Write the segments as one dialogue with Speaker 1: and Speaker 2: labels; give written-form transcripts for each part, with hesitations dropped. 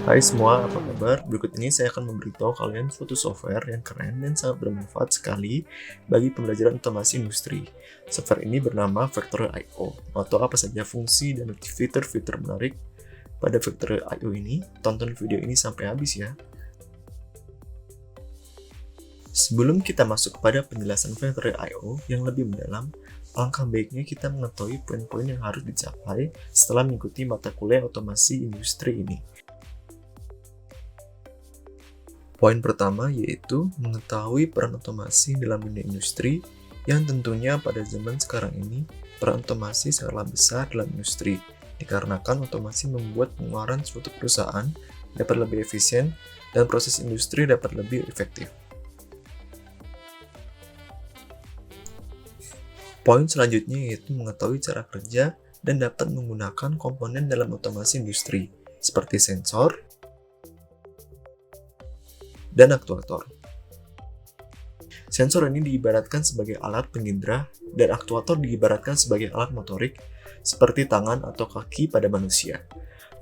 Speaker 1: Hai semua, apa kabar? Berikut ini saya akan memberitahu kalian suatu software yang keren dan sangat bermanfaat sekali bagi pembelajaran otomasi industri. Software ini bernama Factory.io, atau apa saja fungsi dan fitur-fitur menarik pada Factory.io ini. Tonton video ini sampai habis ya. Sebelum kita masuk kepada penjelasan Factory.io yang lebih mendalam, alangkah baiknya kita mengetahui poin-poin yang harus dicapai setelah mengikuti mata kuliah otomasi industri ini. Poin pertama yaitu mengetahui peran otomasi dalam dunia industri, yang tentunya pada zaman sekarang ini peran otomasi sangatlah besar dalam industri, dikarenakan otomasi membuat pengeluaran suatu perusahaan dapat lebih efisien dan proses industri dapat lebih efektif. Poin selanjutnya yaitu mengetahui cara kerja dan dapat menggunakan komponen dalam otomasi industri, seperti sensor dan aktuator. Sensor ini diibaratkan sebagai alat pengindra dan aktuator diibaratkan sebagai alat motorik seperti tangan atau kaki pada manusia.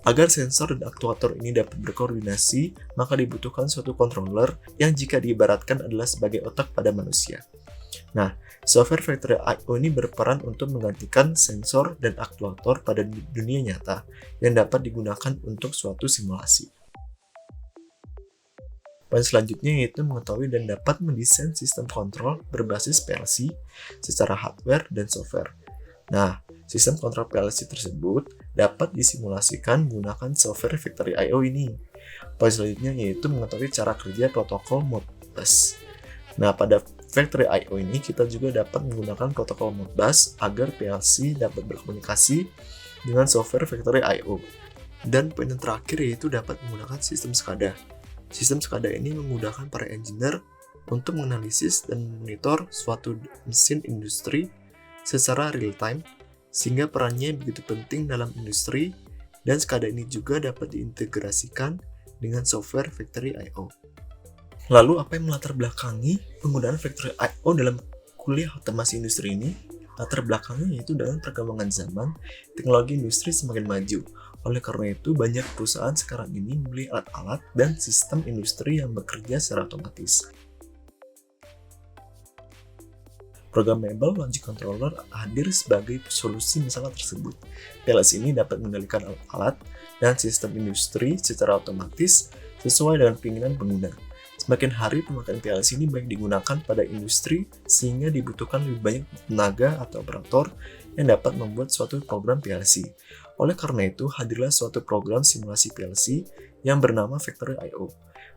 Speaker 1: Agar sensor dan aktuator ini dapat berkoordinasi, maka dibutuhkan suatu controller yang jika diibaratkan adalah sebagai otak pada manusia. Nah, software Factory.io ini berperan untuk menggantikan sensor dan aktuator pada dunia nyata yang dapat digunakan untuk suatu simulasi. Poin selanjutnya yaitu mengetahui dan dapat mendesain sistem kontrol berbasis PLC secara hardware dan software. Nah, sistem kontrol PLC tersebut dapat disimulasikan menggunakan software Factory.io ini. Poin selanjutnya yaitu mengetahui cara kerja protokol Modbus. Nah, pada Factory.io ini kita juga dapat menggunakan protokol Modbus agar PLC dapat berkomunikasi dengan software Factory.io. Dan poin yang terakhir yaitu dapat menggunakan sistem SCADA. Sistem SCADA ini memudahkan para engineer untuk menganalisis dan memonitor suatu mesin industri secara real-time, sehingga perannya begitu penting dalam industri, dan SCADA ini juga dapat diintegrasikan dengan software Factory.io. Lalu, apa yang melatar belakangi penggunaan Factory.io dalam kuliah otomasi industri ini? Latar belakangnya yaitu dalam perkembangan zaman, teknologi industri semakin maju. Oleh karena itu, banyak perusahaan sekarang ini membeli alat-alat dan sistem industri yang bekerja secara otomatis. Programmable Logic Controller hadir sebagai solusi masalah tersebut. PLC ini dapat mengendalikan alat-alat dan sistem industri secara otomatis sesuai dengan keinginan pengguna. Semakin hari pemakaian PLC ini banyak digunakan pada industri sehingga dibutuhkan lebih banyak tenaga atau operator yang dapat membuat suatu program PLC. Oleh karena itu, hadirlah suatu program simulasi PLC yang bernama Factory.io.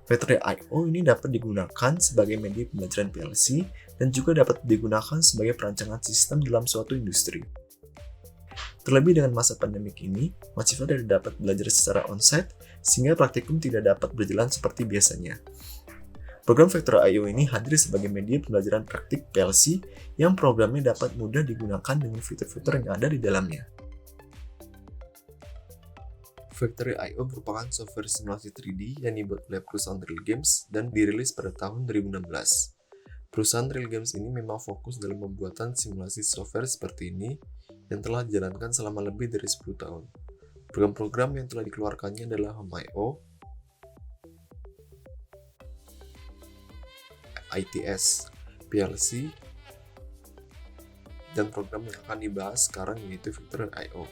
Speaker 1: Factory.io ini dapat digunakan sebagai media pembelajaran PLC dan juga dapat digunakan sebagai perancangan sistem dalam suatu industri. Terlebih dengan masa pandemik ini, mahasiswa tidak dapat belajar secara onsite sehingga praktikum tidak dapat berjalan seperti biasanya. Program Factory.io ini hadir sebagai media pembelajaran praktik PLC yang programnya dapat mudah digunakan dengan fitur-fitur yang ada di dalamnya. Factory.io merupakan software simulasi 3D yang dibuat oleh perusahaan Real Games dan dirilis pada tahun 2016. Perusahaan Real Games ini memang fokus dalam pembuatan simulasi software seperti ini yang telah dijalankan selama lebih dari 10 tahun. Program-program yang telah dikeluarkannya adalah Home.io, ITS, PLC, dan program yang akan dibahas sekarang yaitu Factory.io.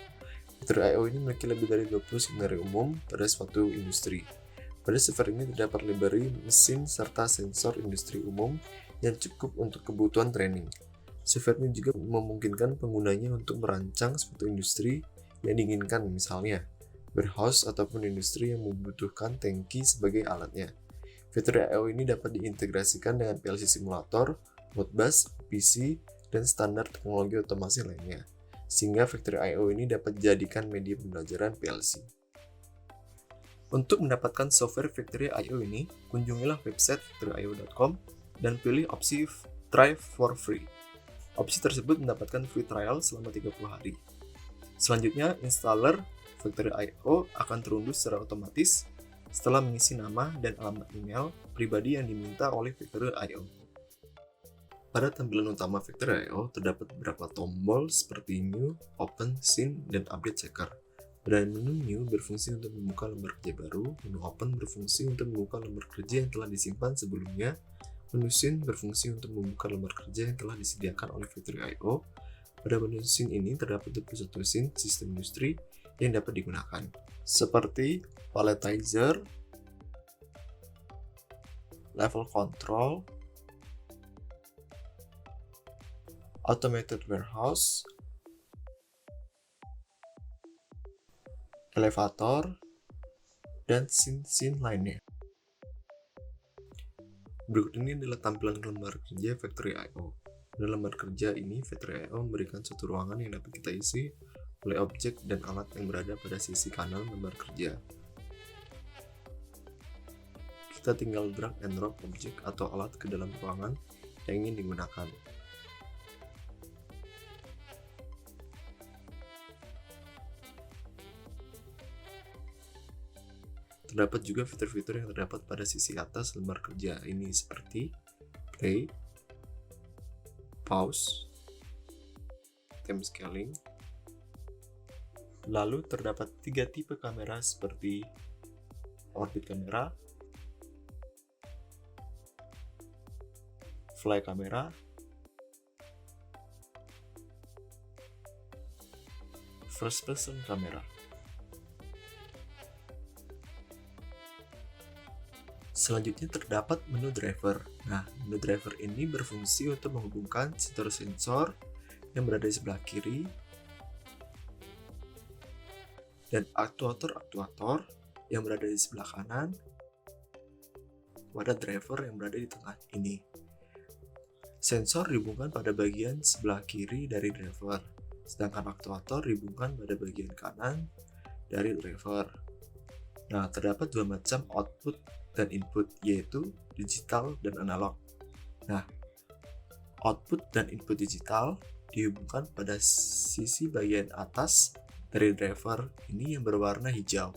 Speaker 1: Factory.io ini memiliki lebih dari 20 skenario umum pada suatu industri. Pada software ini terdapat library mesin serta sensor industri umum yang cukup untuk kebutuhan training. Software ini juga memungkinkan penggunanya untuk merancang suatu industri yang diinginkan, misalnya warehouse ataupun industri yang membutuhkan tangki sebagai alatnya. Factory.io ini dapat diintegrasikan dengan PLC simulator, Modbus, PC, dan standar teknologi otomasi lainnya, sehingga Factory.io ini dapat dijadikan media pembelajaran PLC. Untuk mendapatkan software Factory.io ini, kunjungilah website factory.io.com dan pilih opsi Try for Free. Opsi tersebut mendapatkan free trial selama 30 hari. Selanjutnya, installer Factory.io akan terunduh secara otomatis setelah mengisi nama dan alamat email pribadi yang diminta oleh Factory.io. Pada tampilan utama Factory.io terdapat beberapa tombol seperti New, Open, Scene, dan Update Checker. Dan menu New berfungsi untuk membuka lembar kerja baru, menu Open berfungsi untuk membuka lembar kerja yang telah disimpan sebelumnya, menu Scene berfungsi untuk membuka lembar kerja yang telah disediakan oleh Factory.io. Pada menu Scene ini terdapat 21 scene sistem industri yang dapat digunakan, seperti Palletizer, Level Control, Automated Warehouse, Elevator, dan scene lainnya. Berikut ini adalah tampilan lembar kerja Factory.io. Dalam lembar kerja ini, Factory.io memberikan suatu ruangan yang dapat kita isi oleh objek dan alat yang berada pada sisi kanan lembar kerja. Kita tinggal drag and drop objek atau alat ke dalam ruangan yang ingin digunakan. Terdapat juga fitur-fitur yang terdapat pada sisi atas lembar kerja ini seperti play, pause, time scaling. Lalu terdapat 3 tipe kamera seperti orbit kamera, fly kamera, first person kamera. Selanjutnya terdapat menu driver. Nah, menu driver ini berfungsi untuk menghubungkan sensor yang berada di sebelah kiri dan aktuator-aktuator yang berada di sebelah kanan pada driver yang berada di tengah ini. Sensor dihubungkan pada bagian sebelah kiri dari driver, sedangkan aktuator dihubungkan pada bagian kanan dari driver. Nah, terdapat 2 macam output dan input, yaitu digital dan analog. Nah, output dan input digital dihubungkan pada sisi bagian atas dari driver ini yang berwarna hijau,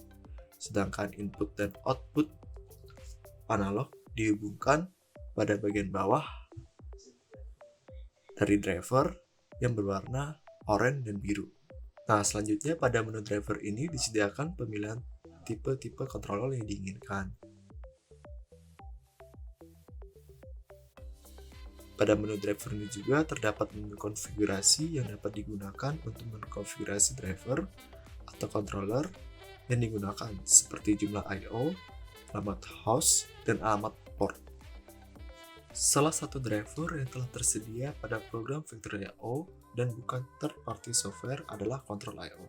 Speaker 1: sedangkan input dan output analog dihubungkan pada bagian bawah dari driver yang berwarna oranye dan biru. Nah, selanjutnya pada menu driver ini disediakan pemilihan tipe-tipe controller yang diinginkan. Pada menu driver ini juga terdapat menu konfigurasi yang dapat digunakan untuk mengkonfigurasi driver atau controller yang digunakan, seperti jumlah I/O, alamat host, dan alamat port. Salah satu driver yang telah tersedia pada program Factory.io dan bukan third-party software adalah Control.io.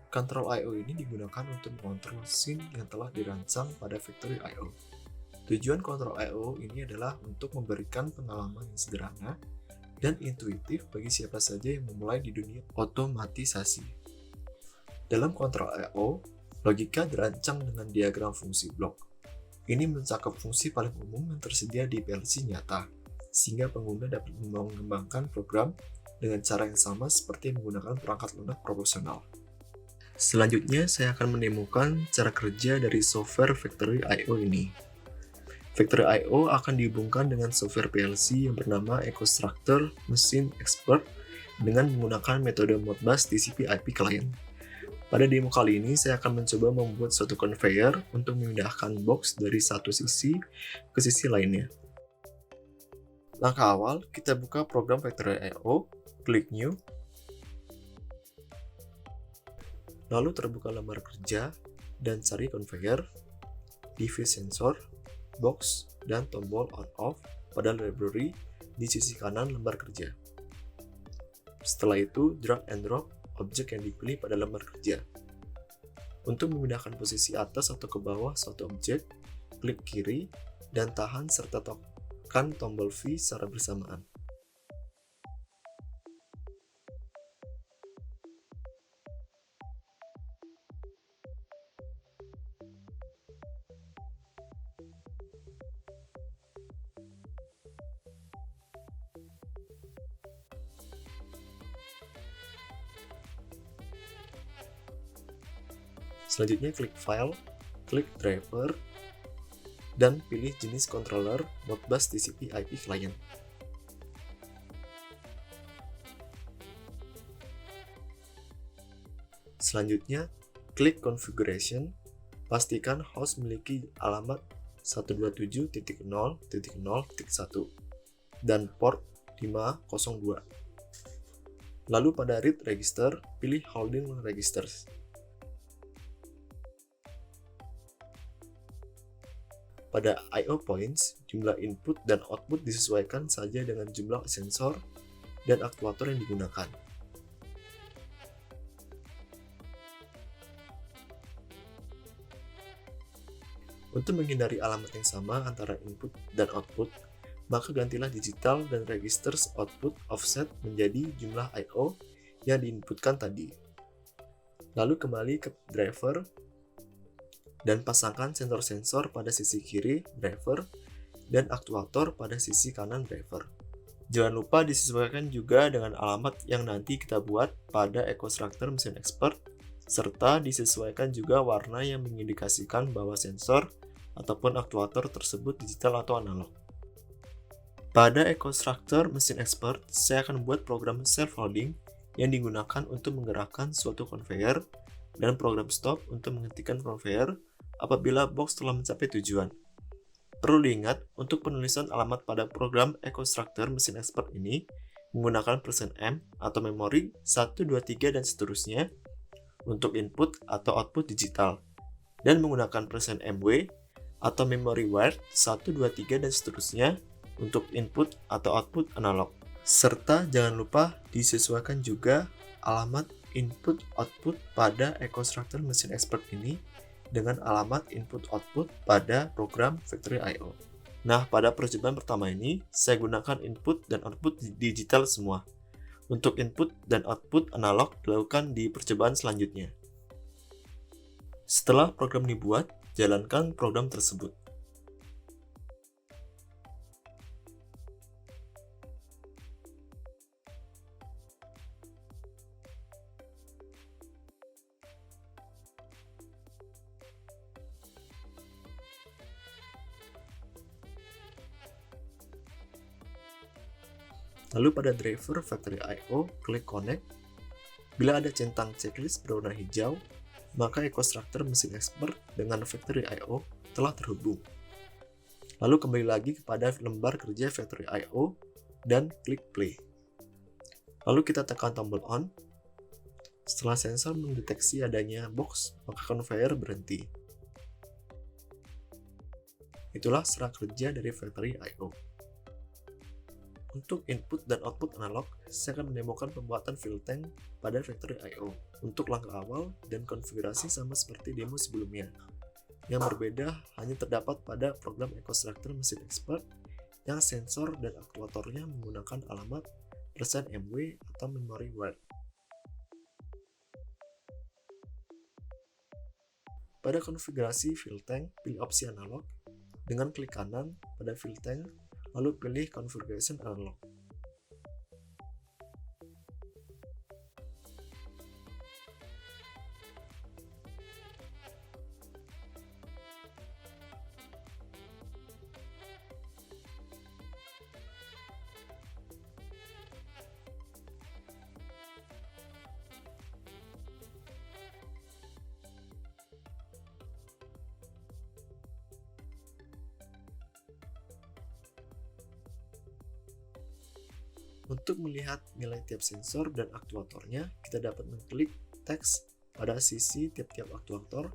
Speaker 1: Control.io ini digunakan untuk mengontrol scene yang telah dirancang pada Factory.io. Tujuan Control.io ini adalah untuk memberikan pengalaman yang sederhana dan intuitif bagi siapa saja yang memulai di dunia otomatisasi. Dalam Control.io, logika dirancang dengan diagram fungsi blok. Ini mencakup fungsi paling umum yang tersedia di PLC nyata, sehingga pengguna dapat mengembangkan program dengan cara yang sama seperti menggunakan perangkat lunak proporsional. Selanjutnya, saya akan menemukan cara kerja dari software Factory.io ini. Factory.io akan dihubungkan dengan software PLC yang bernama EcoStruxure Machine Expert dengan menggunakan metode Modbus TCP/IP Client. Pada demo kali ini, saya akan mencoba membuat suatu conveyor untuk memindahkan box dari satu sisi ke sisi lainnya. Langkah awal, kita buka program Factory.io, klik New, lalu terbuka lembar kerja, dan cari conveyor, device sensor, box, dan tombol on-off pada library di sisi kanan lembar kerja. Setelah itu, drag and drop objek yang dipilih pada lembar kerja. Untuk memindahkan posisi atas atau ke bawah suatu objek, klik kiri dan tahan serta tekan tombol V secara bersamaan. Selanjutnya klik File, klik Driver, dan pilih jenis controller Modbus TCP/IP Client. Selanjutnya, klik Configuration, pastikan host memiliki alamat 127.0.0.1 dan port 502. Lalu pada Read Register, pilih Holding Registers. Pada I/O points, jumlah input dan output disesuaikan saja dengan jumlah sensor dan aktuator yang digunakan. Untuk menghindari alamat yang sama antara input dan output, maka gantilah digital dan registers output offset menjadi jumlah I/O yang diinputkan tadi. Lalu kembali ke driver dan pasangkan sensor-sensor pada sisi kiri driver dan aktuator pada sisi kanan driver. Jangan lupa disesuaikan juga dengan alamat yang nanti kita buat pada EcoStructor Mesin Expert, serta disesuaikan juga warna yang mengindikasikan bahwa sensor ataupun aktuator tersebut digital atau analog. Pada EcoStructor Mesin Expert, saya akan membuat program self-loading yang digunakan untuk menggerakkan suatu conveyor dan program stop untuk menghentikan conveyor apabila box telah mencapai tujuan. Perlu diingat, untuk penulisan alamat pada program EcoStructor Mesin Expert ini menggunakan %M atau memori 1, 2, 3 dan seterusnya untuk input atau output digital, dan menggunakan %MW atau memory word 1, 2, 3 dan seterusnya untuk input atau output analog. Serta jangan lupa disesuaikan juga alamat input output pada EcoStructor Mesin Expert ini dengan alamat input-output pada program Factory I/O. Nah, pada percobaan pertama ini, saya gunakan input dan output digital semua. Untuk input dan output analog dilakukan di percobaan selanjutnya. Setelah program dibuat, jalankan program tersebut. Lalu pada driver Factory I/O, klik Connect. Bila ada centang checklist berwarna hijau, maka EcoStructor Mesin Expert dengan Factory I/O telah terhubung. Lalu kembali lagi kepada lembar kerja Factory I/O dan klik Play. Lalu kita tekan tombol On. Setelah sensor mendeteksi adanya box, maka conveyor berhenti. Itulah serah kerja dari Factory I/O. Untuk input dan output analog, saya akan menemukan pembuatan fill tank pada Factory I/O. Untuk langkah awal dan konfigurasi sama seperti demo sebelumnya. Yang berbeda hanya terdapat pada program EcoStructor Mesin Expert yang sensor dan aktuatornya menggunakan alamat %MW atau memory word. Pada konfigurasi fill tank, pilih opsi analog dengan klik kanan pada fill tank, lalu pilih Configuration Analog. Untuk melihat nilai tiap sensor dan aktuatornya, kita dapat mengklik teks pada sisi tiap-tiap aktuator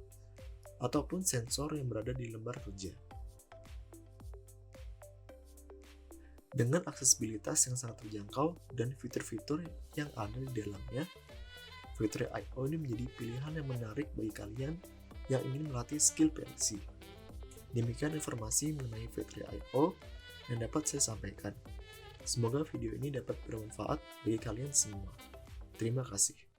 Speaker 1: ataupun sensor yang berada di lembar kerja. Dengan aksesibilitas yang sangat terjangkau dan fitur-fitur yang ada di dalamnya, Factory I/O ini menjadi pilihan yang menarik bagi kalian yang ingin melatih skill PLC. Demikian informasi mengenai Factory I/O yang dapat saya sampaikan. Semoga video ini dapat bermanfaat bagi kalian semua. Terima kasih.